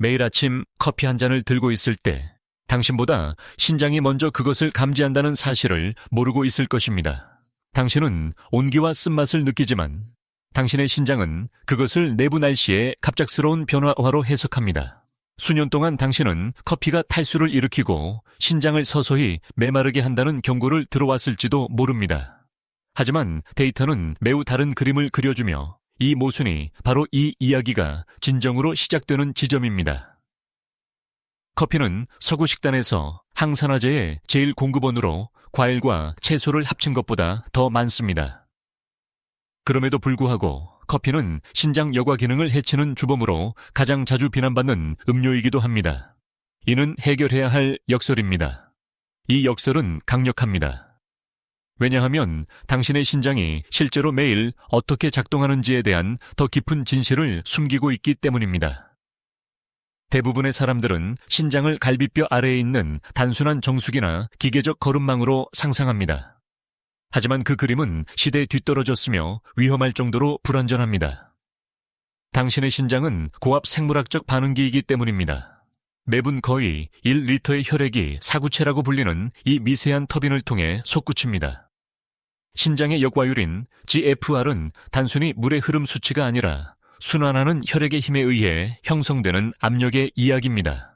매일 아침 커피 한 잔을 들고 있을 때 당신보다 신장이 먼저 그것을 감지한다는 사실을 모르고 있을 것입니다. 당신은 온기와 쓴맛을 느끼지만 당신의 신장은 그것을 내부 날씨의 갑작스러운 변화로 해석합니다. 수년 동안 당신은 커피가 탈수를 일으키고 신장을 서서히 메마르게 한다는 경고를 들어왔을지도 모릅니다. 하지만 데이터는 매우 다른 그림을 그려주며 이 모순이 바로 이 이야기가 진정으로 시작되는 지점입니다. 커피는 서구 식단에서 항산화제의 제일 공급원으로 과일과 채소를 합친 것보다 더 많습니다. 그럼에도 불구하고 커피는 신장 여과 기능을 해치는 주범으로 가장 자주 비난받는 음료이기도 합니다. 이는 해결해야 할 역설입니다. 이 역설은 강력합니다. 왜냐하면 당신의 신장이 실제로 매일 어떻게 작동하는지에 대한 더 깊은 진실을 숨기고 있기 때문입니다. 대부분의 사람들은 신장을 갈비뼈 아래에 있는 단순한 정수기나 기계적 거름망으로 상상합니다. 하지만 그 그림은 시대에 뒤떨어졌으며 위험할 정도로 불완전합니다. 당신의 신장은 고압 생물학적 반응기이기 때문입니다. 매분 거의 1리터의 혈액이 사구체라고 불리는 이 미세한 터빈을 통해 솟구칩니다. 신장의 역과율인 GFR은 단순히 물의 흐름 수치가 아니라 순환하는 혈액의 힘에 의해 형성되는 압력의 이야기입니다.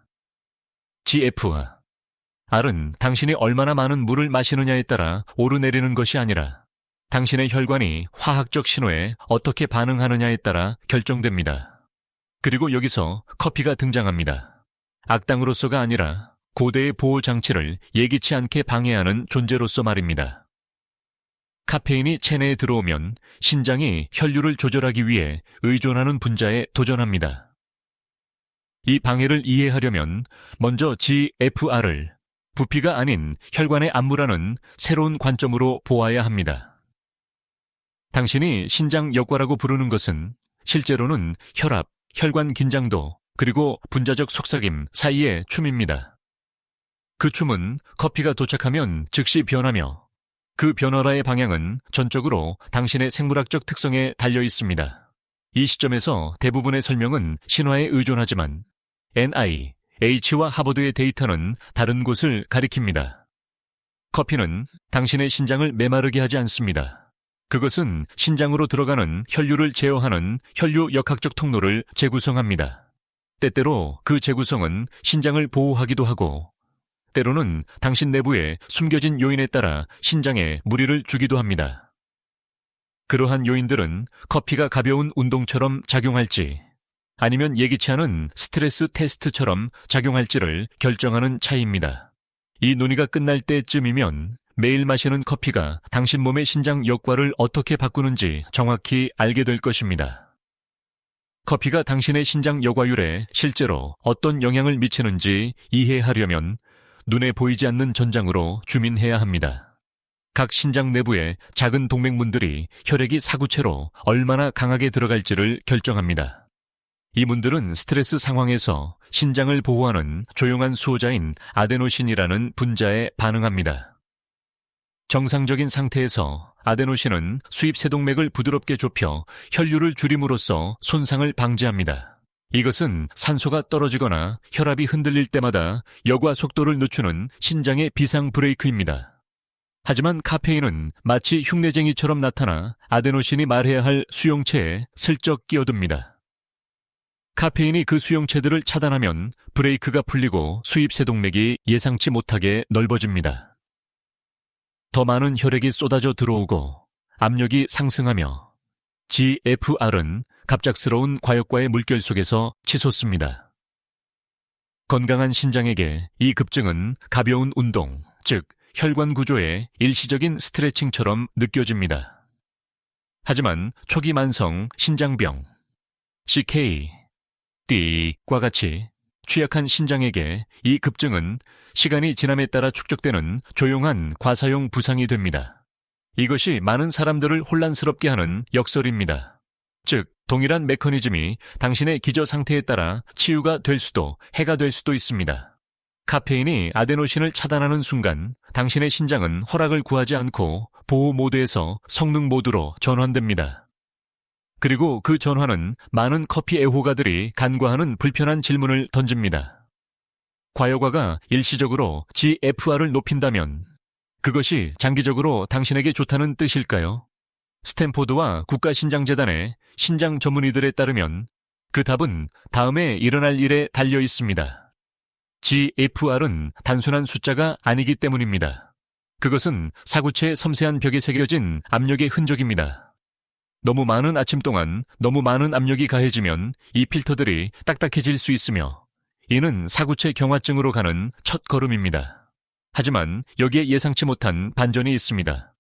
GFR은 당신이 얼마나 많은 물을 마시느냐에 따라 오르내리는 것이 아니라 당신의 혈관이 화학적 신호에 어떻게 반응하느냐에 따라 결정됩니다. 그리고 여기서 커피가 등장합니다. 악당으로서가 아니라 고대의 보호 장치를 예기치 않게 방해하는 존재로서 말입니다. 카페인이 체내에 들어오면 신장이 혈류를 조절하기 위해 의존하는 분자에 도전합니다. 이 방해를 이해하려면 먼저 GFR을 부피가 아닌 혈관의 안무라는 새로운 관점으로 보아야 합니다. 당신이 신장 역과라고 부르는 것은 실제로는 혈압, 혈관 긴장도, 그리고 분자적 속삭임 사이의 춤입니다. 그 춤은 커피가 도착하면 즉시 변하며 그 변화라의 방향은 전적으로 당신의 생물학적 특성에 달려 있습니다. 이 시점에서 대부분의 설명은 신화에 의존하지만 NIH와 하버드의 데이터는 다른 곳을 가리킵니다. 커피는 당신의 신장을 메마르게 하지 않습니다. 그것은 신장으로 들어가는 혈류를 제어하는 혈류 역학적 통로를 재구성합니다. 때때로 그 재구성은 신장을 보호하기도 하고 때로는 당신 내부에 숨겨진 요인에 따라 신장에 무리를 주기도 합니다. 그러한 요인들은 커피가 가벼운 운동처럼 작용할지 아니면 예기치 않은 스트레스 테스트처럼 작용할지를 결정하는 차이입니다. 이 논의가 끝날 때쯤이면 매일 마시는 커피가 당신 몸의 신장 역과를 어떻게 바꾸는지 정확히 알게 될 것입니다. 커피가 당신의 신장 역과율에 실제로 어떤 영향을 미치는지 이해하려면 눈에 보이지 않는 전장으로 주민해야 합니다. 각 신장 내부의 작은 동맥문들이 혈액이 사구체로 얼마나 강하게 들어갈지를 결정합니다. 이 문들은 스트레스 상황에서 신장을 보호하는 조용한 수호자인 아데노신이라는 분자에 반응합니다. 정상적인 상태에서 아데노신은 수입세동맥을 부드럽게 좁혀 혈류를 줄임으로써 손상을 방지합니다. 이것은 산소가 떨어지거나 혈압이 흔들릴 때마다 여과 속도를 늦추는 신장의 비상 브레이크입니다. 하지만 카페인은 마치 흉내쟁이처럼 나타나 아데노신이 말해야 할 수용체에 슬쩍 끼어듭니다. 카페인이 그 수용체들을 차단하면 브레이크가 풀리고 수입세동맥이 예상치 못하게 넓어집니다. 더 많은 혈액이 쏟아져 들어오고 압력이 상승하며 GFR은 갑작스러운 과역과의 물결 속에서 치솟습니다. 건강한 신장에게 이 급증은 가벼운 운동, 즉 혈관 구조의 일시적인 스트레칭처럼 느껴집니다. 하지만 초기 만성 신장병, CKD과 같이 취약한 신장에게 이 급증은 시간이 지남에 따라 축적되는 조용한 과사용 부상이 됩니다. 이것이 많은 사람들을 혼란스럽게 하는 역설입니다. 즉, 동일한 메커니즘이 당신의 기저 상태에 따라 치유가 될 수도 해가 될 수도 있습니다. 카페인이 아데노신을 차단하는 순간 당신의 신장은 허락을 구하지 않고 보호 모드에서 성능 모드로 전환됩니다. 그리고 그 전화는 많은 커피 애호가들이 간과하는 불편한 질문을 던집니다. 과효과가 일시적으로 GFR을 높인다면 그것이 장기적으로 당신에게 좋다는 뜻일까요? 스탠포드와 국가신장재단의 신장 전문의들에 따르면 그 답은 다음에 일어날 일에 달려 있습니다. GFR은 단순한 숫자가 아니기 때문입니다. 그것은 사구체의 섬세한 벽에 새겨진 압력의 흔적입니다. 너무 많은 아침 동안 너무 많은 압력이 가해지면 이 필터들이 딱딱해질 수 있으며 이는 사구체 경화증으로 가는 첫 걸음입니다. 하지만 여기에 예상치 못한 반전이 있습니다.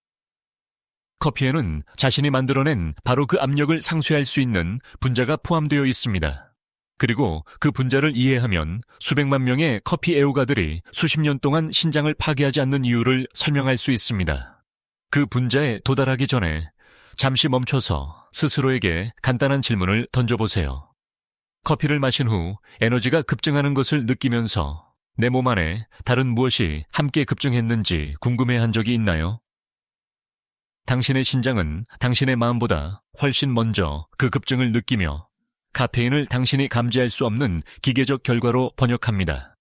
커피에는 자신이 만들어낸 바로 그 압력을 상쇄할 수 있는 분자가 포함되어 있습니다. 그리고 그 분자를 이해하면 수백만 명의 커피 애호가들이 수십 년 동안 신장을 파괴하지 않는 이유를 설명할 수 있습니다. 그 분자에 도달하기 전에 잠시 멈춰서 스스로에게 간단한 질문을 던져보세요. 커피를 마신 후 에너지가 급증하는 것을 느끼면서 내 몸 안에 다른 무엇이 함께 급증했는지 궁금해한 적이 있나요? 당신의 신장은 당신의 마음보다 훨씬 먼저 그 급증을 느끼며 카페인을 당신이 감지할 수 없는 기계적 결과로 번역합니다.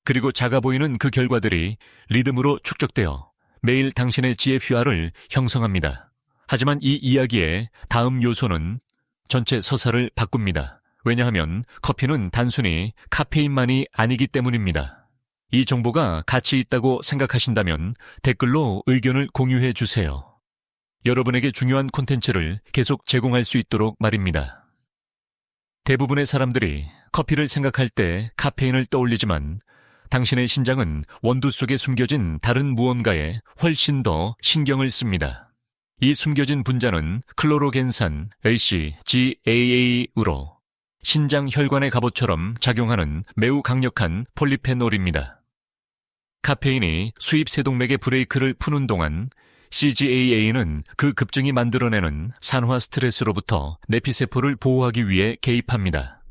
그리고 작아 보이는 그 결과들이 리듬으로 축적되어 매일 당신의 GFR을 형성합니다. 하지만 이 이야기의 다음 요소는 전체 서사를 바꿉니다. 왜냐하면 커피는 단순히 카페인만이 아니기 때문입니다. 이 정보가 가치 있다고 생각하신다면 댓글로 의견을 공유해 주세요. 여러분에게 중요한 콘텐츠를 계속 제공할 수 있도록 말입니다. 대부분의 사람들이 커피를 생각할 때 카페인을 떠올리지만 당신의 신장은 원두 속에 숨겨진 다른 무언가에 훨씬 더 신경을 씁니다. 이 숨겨진 분자는 클로로겐산 ACGAA으로 신장 혈관의 갑옷처럼 작용하는 매우 강력한 폴리페놀입니다. 카페인이 수입 세동맥의 브레이크를 푸는 동안 CGAA는 그 급증이 만들어내는 산화 스트레스로부터 내피세포를 보호하기 위해 개입합니다.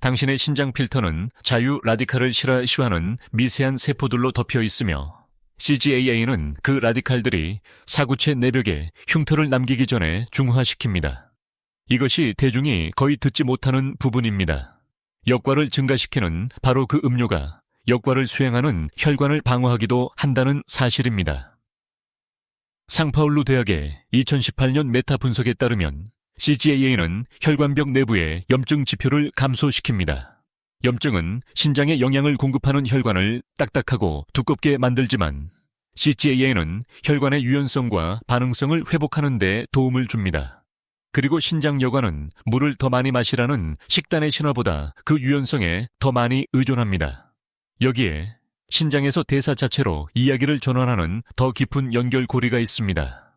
당신의 신장 필터는 자유 라디칼을 실화시하는 미세한 세포들로 덮여 있으며 CGAA는 그 라디칼들이 사구체 내벽에 흉터를 남기기 전에 중화시킵니다. 이것이 대중이 거의 듣지 못하는 부분입니다. 역과를 증가시키는 바로 그 음료가 역과를 수행하는 혈관을 방어하기도 한다는 사실입니다. 상파울루 대학의 2018년 메타 분석에 따르면 CGAA는 혈관벽 내부의 염증 지표를 감소시킵니다. 염증은 신장에 영양을 공급하는 혈관을 딱딱하고 두껍게 만들지만 CGAA는 혈관의 유연성과 반응성을 회복하는 데 도움을 줍니다. 그리고 신장 여관은 물을 더 많이 마시라는 식단의 신화보다 그 유연성에 더 많이 의존합니다. 여기에 신장에서 대사 자체로 이야기를 전환하는 더 깊은 연결고리가 있습니다.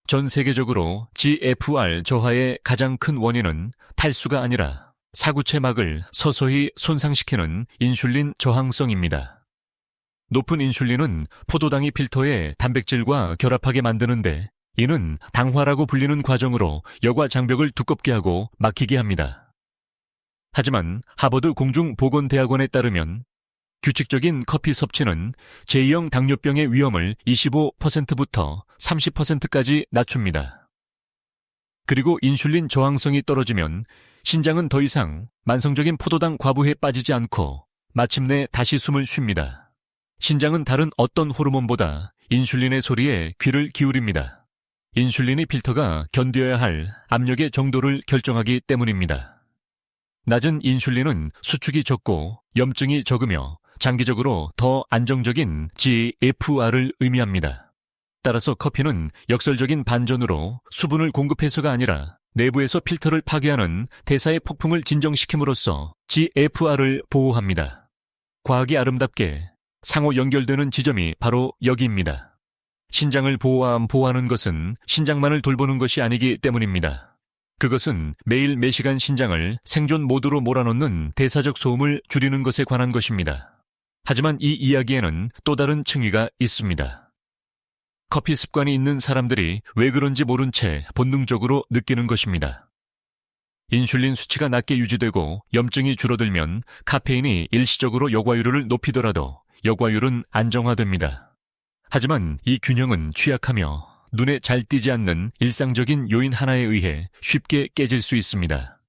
전 세계적으로 GFR 저하의 가장 큰 원인은 탈수가 아니라 사구체막을 서서히 손상시키는 인슐린 저항성입니다. 높은 인슐린은 포도당이 필터에 단백질과 결합하게 만드는데 이는 당화라고 불리는 과정으로 여과 장벽을 두껍게 하고 막히게 합니다. 하지만 하버드 공중보건대학원에 따르면 규칙적인 커피 섭취는 제2형 당뇨병의 위험을 25%부터 30%까지 낮춥니다. 그리고 인슐린 저항성이 떨어지면 신장은 더 이상 만성적인 포도당 과부에 빠지지 않고 마침내 다시 숨을 쉽니다. 신장은 다른 어떤 호르몬보다 인슐린의 소리에 귀를 기울입니다. 인슐린이 필터가 견뎌야 할 압력의 정도를 결정하기 때문입니다. 낮은 인슐린은 수축이 적고 염증이 적으며 장기적으로 더 안정적인 GFR을 의미합니다. 따라서 커피는 역설적인 반전으로 수분을 공급해서가 아니라 내부에서 필터를 파괴하는 대사의 폭풍을 진정시킴으로써 GFR을 보호합니다. 과학이 아름답게 상호 연결되는 지점이 바로 여기입니다. 신장을 보호하는 것은 신장만을 돌보는 것이 아니기 때문입니다. 그것은 매일 매시간 신장을 생존 모드로 몰아넣는 대사적 소음을 줄이는 것에 관한 것입니다. 하지만 이 이야기에는 또 다른 층위가 있습니다. 커피 습관이 있는 사람들이 왜 그런지 모른 채 본능적으로 느끼는 것입니다. 인슐린 수치가 낮게 유지되고 염증이 줄어들면 카페인이 일시적으로 여과율을 높이더라도 여과율은 안정화됩니다. 하지만 이 균형은 취약하며 눈에 잘 띄지 않는 일상적인 요인 하나에 의해 쉽게 깨질 수 있습니다.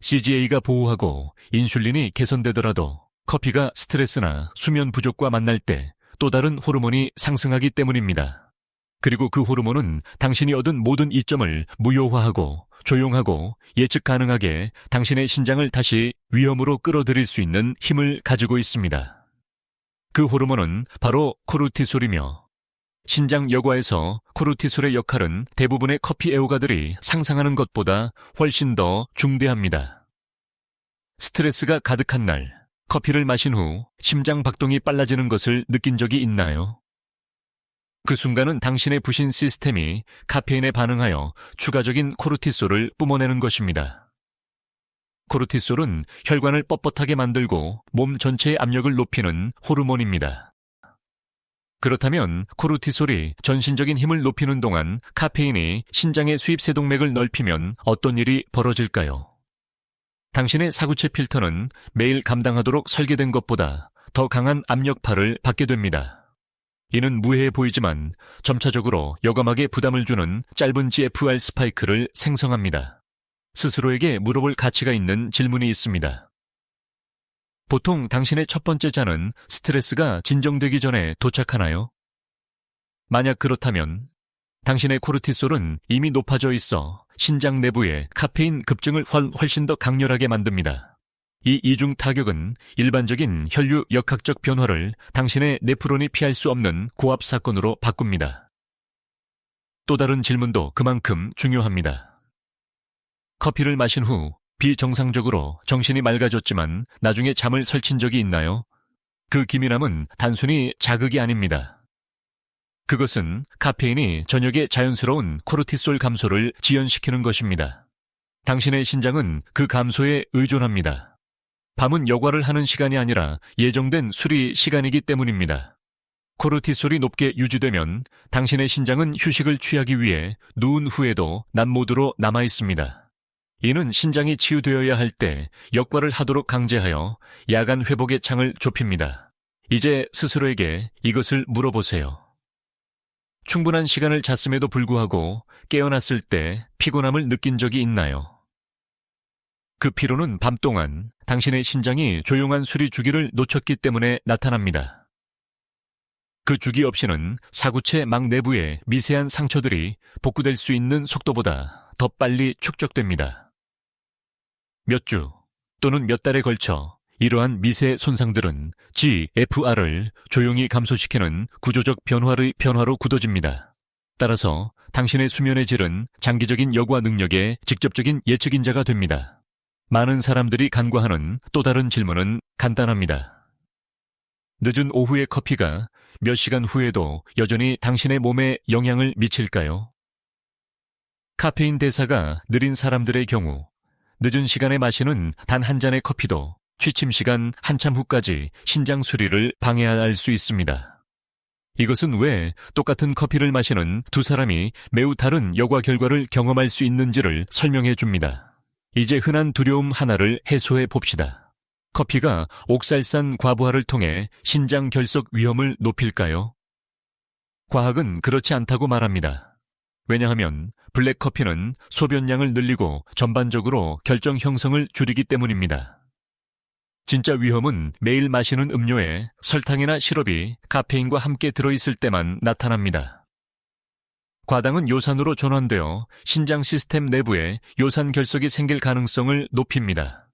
CGA가 보호하고 인슐린이 개선되더라도 커피가 스트레스나 수면 부족과 만날 때 또 다른 호르몬이 상승하기 때문입니다. 그리고 그 호르몬은 당신이 얻은 모든 이점을 무효화하고 조용하고 예측 가능하게 당신의 신장을 다시 위험으로 끌어들일 수 있는 힘을 가지고 있습니다. 그 호르몬은 바로 코르티솔이며 신장 여과에서 코르티솔의 역할은 대부분의 커피 애호가들이 상상하는 것보다 훨씬 더 중대합니다. 스트레스가 가득한 날, 커피를 마신 후 심장 박동이 빨라지는 것을 느낀 적이 있나요? 그 순간은 당신의 부신 시스템이 카페인에 반응하여 추가적인 코르티솔을 뿜어내는 것입니다. 코르티솔은 혈관을 뻣뻣하게 만들고 몸 전체의 압력을 높이는 호르몬입니다. 그렇다면 코르티솔이 전신적인 힘을 높이는 동안 카페인이 신장의 수입 세동맥을 넓히면 어떤 일이 벌어질까요? 당신의 사구체 필터는 매일 감당하도록 설계된 것보다 더 강한 압력파를 받게 됩니다. 이는 무해해 보이지만 점차적으로 여감하게 부담을 주는 짧은 GFR 스파이크를 생성합니다. 스스로에게 물어볼 가치가 있는 질문이 있습니다. 보통 당신의 첫 번째 잔은 스트레스가 진정되기 전에 도착하나요? 만약 그렇다면 당신의 코르티솔은 이미 높아져 있어 신장 내부의 카페인 급증을 훨씬 더 강렬하게 만듭니다. 이 이중 타격은 일반적인 혈류 역학적 변화를 당신의 네프론이 피할 수 없는 고압 사건으로 바꿉니다. 또 다른 질문도 그만큼 중요합니다. 커피를 마신 후 비정상적으로 정신이 맑아졌지만 나중에 잠을 설친 적이 있나요? 그 기민함은 단순히 자극이 아닙니다. 그것은 카페인이 저녁에 자연스러운 코르티솔 감소를 지연시키는 것입니다. 당신의 신장은 그 감소에 의존합니다. 밤은 여과를 하는 시간이 아니라 예정된 수리 시간이기 때문입니다. 코르티솔이 높게 유지되면 당신의 신장은 휴식을 취하기 위해 누운 후에도 난모드로 남아 있습니다. 이는 신장이 치유되어야 할 때 역과를 하도록 강제하여 야간 회복의 창을 좁힙니다. 이제 스스로에게 이것을 물어보세요. 충분한 시간을 잤음에도 불구하고 깨어났을 때 피곤함을 느낀 적이 있나요? 그 피로는 밤 동안 당신의 신장이 조용한 수리 주기를 놓쳤기 때문에 나타납니다. 그 주기 없이는 사구체 망 내부의 미세한 상처들이 복구될 수 있는 속도보다 더 빨리 축적됩니다. 몇 주 또는 몇 달에 걸쳐 이러한 미세 손상들은 GFR을 조용히 감소시키는 구조적 변화로 굳어집니다. 따라서 당신의 수면의 질은 장기적인 여과 능력의 직접적인 예측인자가 됩니다. 많은 사람들이 간과하는 또 다른 질문은 간단합니다. 늦은 오후의 커피가 몇 시간 후에도 여전히 당신의 몸에 영향을 미칠까요? 카페인 대사가 느린 사람들의 경우 늦은 시간에 마시는 단 한 잔의 커피도 취침 시간 한참 후까지 신장 수리를 방해할 수 있습니다. 이것은 왜 똑같은 커피를 마시는 두 사람이 매우 다른 여과 결과를 경험할 수 있는지를 설명해 줍니다. 이제 흔한 두려움 하나를 해소해 봅시다. 커피가 옥살산 과부하를 통해 신장 결석 위험을 높일까요? 과학은 그렇지 않다고 말합니다. 왜냐하면 블랙커피는 소변량을 늘리고 전반적으로 결정 형성을 줄이기 때문입니다. 진짜 위험은 매일 마시는 음료에 설탕이나 시럽이 카페인과 함께 들어있을 때만 나타납니다. 과당은 요산으로 전환되어 신장 시스템 내부에 요산 결석이 생길 가능성을 높입니다.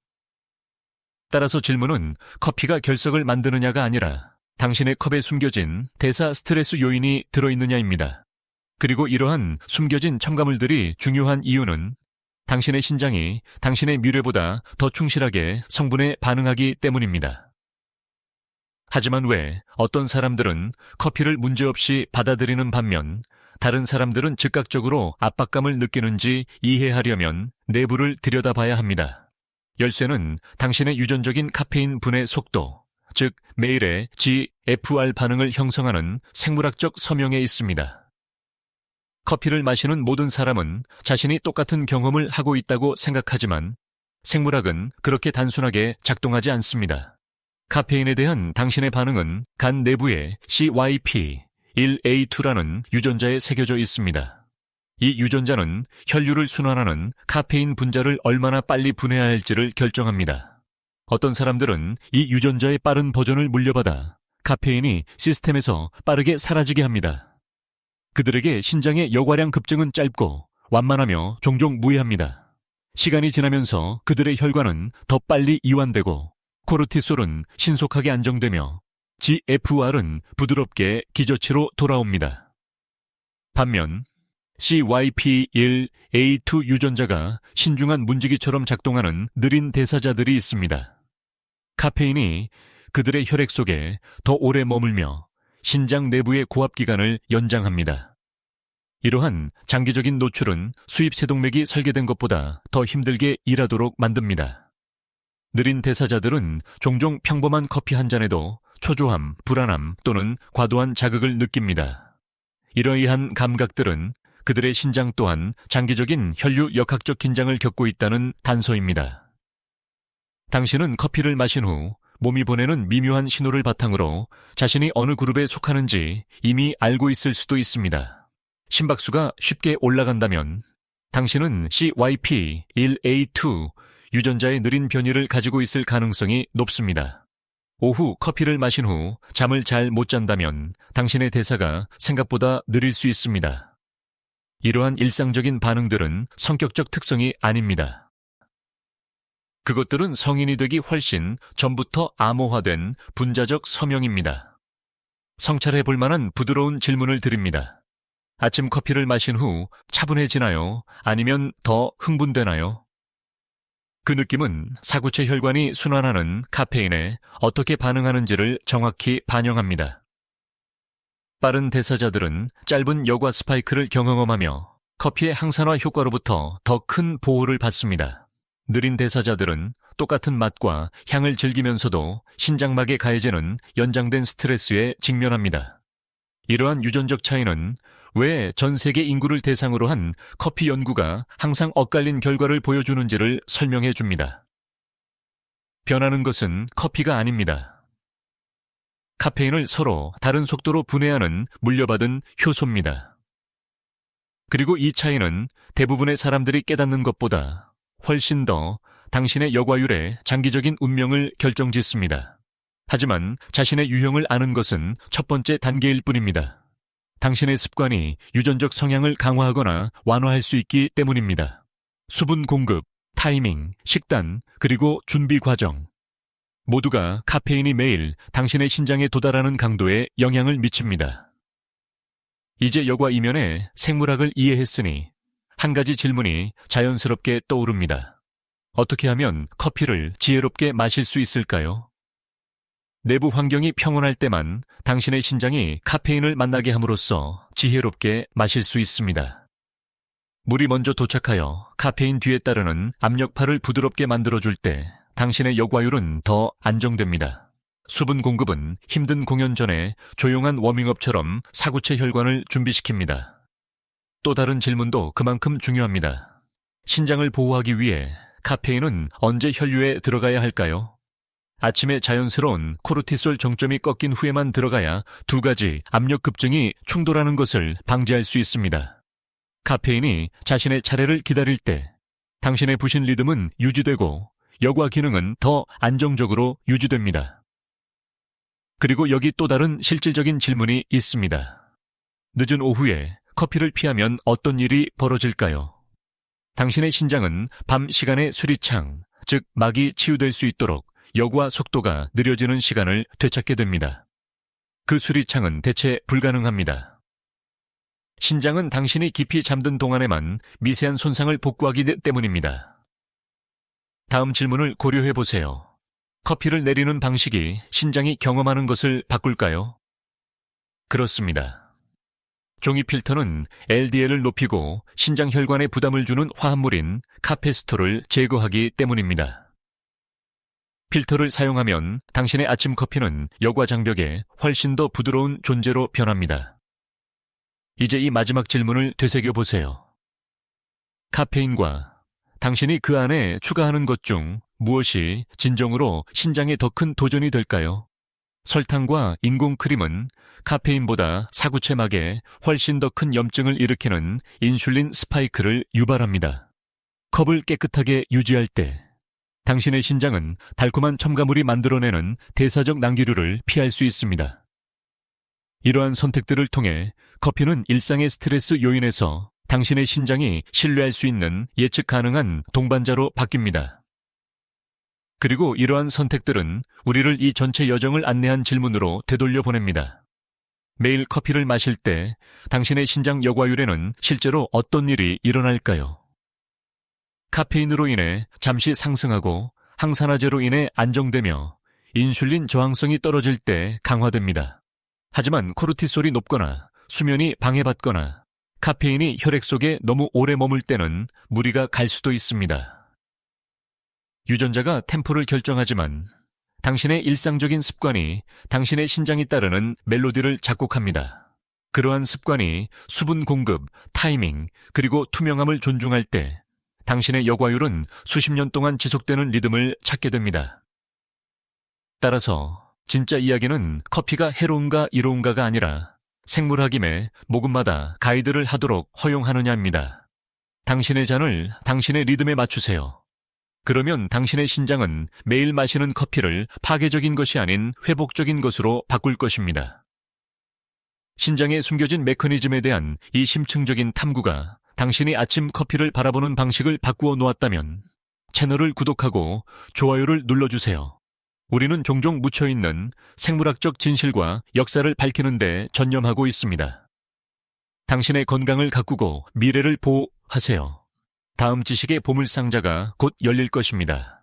따라서 질문은 커피가 결석을 만드느냐가 아니라 당신의 컵에 숨겨진 대사 스트레스 요인이 들어있느냐입니다. 그리고 이러한 숨겨진 첨가물들이 중요한 이유는 당신의 신장이 당신의 미래보다 더 충실하게 성분에 반응하기 때문입니다. 하지만 왜 어떤 사람들은 커피를 문제없이 받아들이는 반면 다른 사람들은 즉각적으로 압박감을 느끼는지 이해하려면 내부를 들여다봐야 합니다. 열쇠는 당신의 유전적인 카페인 분해 속도, 즉 매일의 GFR 반응을 형성하는 생물학적 서명에 있습니다. 커피를 마시는 모든 사람은 자신이 똑같은 경험을 하고 있다고 생각하지만 생물학은 그렇게 단순하게 작동하지 않습니다. 카페인에 대한 당신의 반응은 간 내부에 CYP1A2라는 유전자에 새겨져 있습니다. 이 유전자는 혈류를 순환하는 카페인 분자를 얼마나 빨리 분해해야 할지를 결정합니다. 어떤 사람들은 이 유전자의 빠른 버전을 물려받아 카페인이 시스템에서 빠르게 사라지게 합니다. 그들에게 신장의 여과량 급증은 짧고 완만하며 종종 무해합니다. 시간이 지나면서 그들의 혈관은 더 빨리 이완되고 코르티솔은 신속하게 안정되며 GFR은 부드럽게 기저치로 돌아옵니다. 반면 CYP1A2 유전자가 신중한 문지기처럼 작동하는 느린 대사자들이 있습니다. 카페인이 그들의 혈액 속에 더 오래 머물며 신장 내부의 고압 기간을 연장합니다. 이러한 장기적인 노출은 수입 세동맥이 설계된 것보다 더 힘들게 일하도록 만듭니다. 느린 대사자들은 종종 평범한 커피 한 잔에도 초조함, 불안함 또는 과도한 자극을 느낍니다. 이러이한 감각들은 그들의 신장 또한 장기적인 혈류 역학적 긴장을 겪고 있다는 단서입니다. 당신은 커피를 마신 후 몸이 보내는 미묘한 신호를 바탕으로 자신이 어느 그룹에 속하는지 이미 알고 있을 수도 있습니다. 심박수가 쉽게 올라간다면 당신은 CYP1A2 유전자의 느린 변이를 가지고 있을 가능성이 높습니다. 오후 커피를 마신 후 잠을 잘 못 잔다면 당신의 대사가 생각보다 느릴 수 있습니다. 이러한 일상적인 반응들은 성격적 특성이 아닙니다. 그것들은 성인이 되기 훨씬 전부터 암호화된 분자적 서명입니다. 성찰해 볼 만한 부드러운 질문을 드립니다. 아침 커피를 마신 후 차분해지나요? 아니면 더 흥분되나요? 그 느낌은 사구체 혈관이 순환하는 카페인에 어떻게 반응하는지를 정확히 반영합니다. 빠른 대사자들은 짧은 여과 스파이크를 경험하며 커피의 항산화 효과로부터 더 큰 보호를 받습니다. 느린 대사자들은 똑같은 맛과 향을 즐기면서도 신장막에 가해지는 연장된 스트레스에 직면합니다. 이러한 유전적 차이는 왜 전 세계 인구를 대상으로 한 커피 연구가 항상 엇갈린 결과를 보여주는지를 설명해 줍니다. 변하는 것은 커피가 아닙니다. 카페인을 서로 다른 속도로 분해하는 물려받은 효소입니다. 그리고 이 차이는 대부분의 사람들이 깨닫는 것보다 훨씬 더 당신의 여과율의 장기적인 운명을 결정짓습니다. 하지만 자신의 유형을 아는 것은 첫 번째 단계일 뿐입니다. 당신의 습관이 유전적 성향을 강화하거나 완화할 수 있기 때문입니다. 수분 공급, 타이밍, 식단, 그리고 준비 과정. 모두가 카페인이 매일 당신의 신장에 도달하는 강도에 영향을 미칩니다. 이제 여과 이면의 생물학을 이해했으니 한 가지 질문이 자연스럽게 떠오릅니다. 어떻게 하면 커피를 지혜롭게 마실 수 있을까요? 내부 환경이 평온할 때만 당신의 신장이 카페인을 만나게 함으로써 지혜롭게 마실 수 있습니다. 물이 먼저 도착하여 카페인 뒤에 따르는 압력파를 부드럽게 만들어줄 때 당신의 여과율은 더 안정됩니다. 수분 공급은 힘든 공연 전에 조용한 워밍업처럼 사구체 혈관을 준비시킵니다. 또 다른 질문도 그만큼 중요합니다. 신장을 보호하기 위해 카페인은 언제 혈류에 들어가야 할까요? 아침에 자연스러운 코르티솔 정점이 꺾인 후에만 들어가야 두 가지 압력 급증이 충돌하는 것을 방지할 수 있습니다. 카페인이 자신의 차례를 기다릴 때 당신의 부신 리듬은 유지되고 여과 기능은 더 안정적으로 유지됩니다. 그리고 여기 또 다른 실질적인 질문이 있습니다. 늦은 오후에 커피를 피하면 어떤 일이 벌어질까요? 당신의 신장은 밤 시간의 수리창, 즉 막이 치유될 수 있도록 여과 속도가 느려지는 시간을 되찾게 됩니다. 그 수리창은 대체 불가능합니다. 신장은 당신이 깊이 잠든 동안에만 미세한 손상을 복구하기 때문입니다. 다음 질문을 고려해 보세요. 커피를 내리는 방식이 신장이 경험하는 것을 바꿀까요? 그렇습니다. 종이 필터는 LDL을 높이고 신장 혈관에 부담을 주는 화합물인 카페스토를 제거하기 때문입니다. 필터를 사용하면 당신의 아침 커피는 여과 장벽에 훨씬 더 부드러운 존재로 변합니다. 이제 이 마지막 질문을 되새겨 보세요. 카페인과 당신이 그 안에 추가하는 것 중 무엇이 진정으로 신장에 더 큰 도전이 될까요? 설탕과 인공크림은 카페인보다 사구체막에 훨씬 더 큰 염증을 일으키는 인슐린 스파이크를 유발합니다. 컵을 깨끗하게 유지할 때 당신의 신장은 달콤한 첨가물이 만들어내는 대사적 난기류를 피할 수 있습니다. 이러한 선택들을 통해 커피는 일상의 스트레스 요인에서 당신의 신장이 신뢰할 수 있는 예측 가능한 동반자로 바뀝니다. 그리고 이러한 선택들은 우리를 이 전체 여정을 안내한 질문으로 되돌려 보냅니다. 매일 커피를 마실 때 당신의 신장 여과율에는 실제로 어떤 일이 일어날까요? 카페인으로 인해 잠시 상승하고 항산화제로 인해 안정되며 인슐린 저항성이 떨어질 때 강화됩니다. 하지만 코르티솔이 높거나 수면이 방해받거나 카페인이 혈액 속에 너무 오래 머물 때는 무리가 갈 수도 있습니다. 유전자가 템포를 결정하지만 당신의 일상적인 습관이 당신의 신장이 따르는 멜로디를 작곡합니다. 그러한 습관이 수분 공급, 타이밍, 그리고 투명함을 존중할 때 당신의 여과율은 수십 년 동안 지속되는 리듬을 찾게 됩니다. 따라서 진짜 이야기는 커피가 해로운가 이로운가가 아니라 생물학임의 모금마다 가이드를 하도록 허용하느냐입니다. 당신의 잔을 당신의 리듬에 맞추세요. 그러면 당신의 신장은 매일 마시는 커피를 파괴적인 것이 아닌 회복적인 것으로 바꿀 것입니다. 신장에 숨겨진 메커니즘에 대한 이 심층적인 탐구가 당신이 아침 커피를 바라보는 방식을 바꾸어 놓았다면 채널을 구독하고 좋아요를 눌러주세요. 우리는 종종 묻혀있는 생물학적 진실과 역사를 밝히는 데 전념하고 있습니다. 당신의 건강을 가꾸고 미래를 보호하세요. 다음 지식의 보물상자가 곧 열릴 것입니다.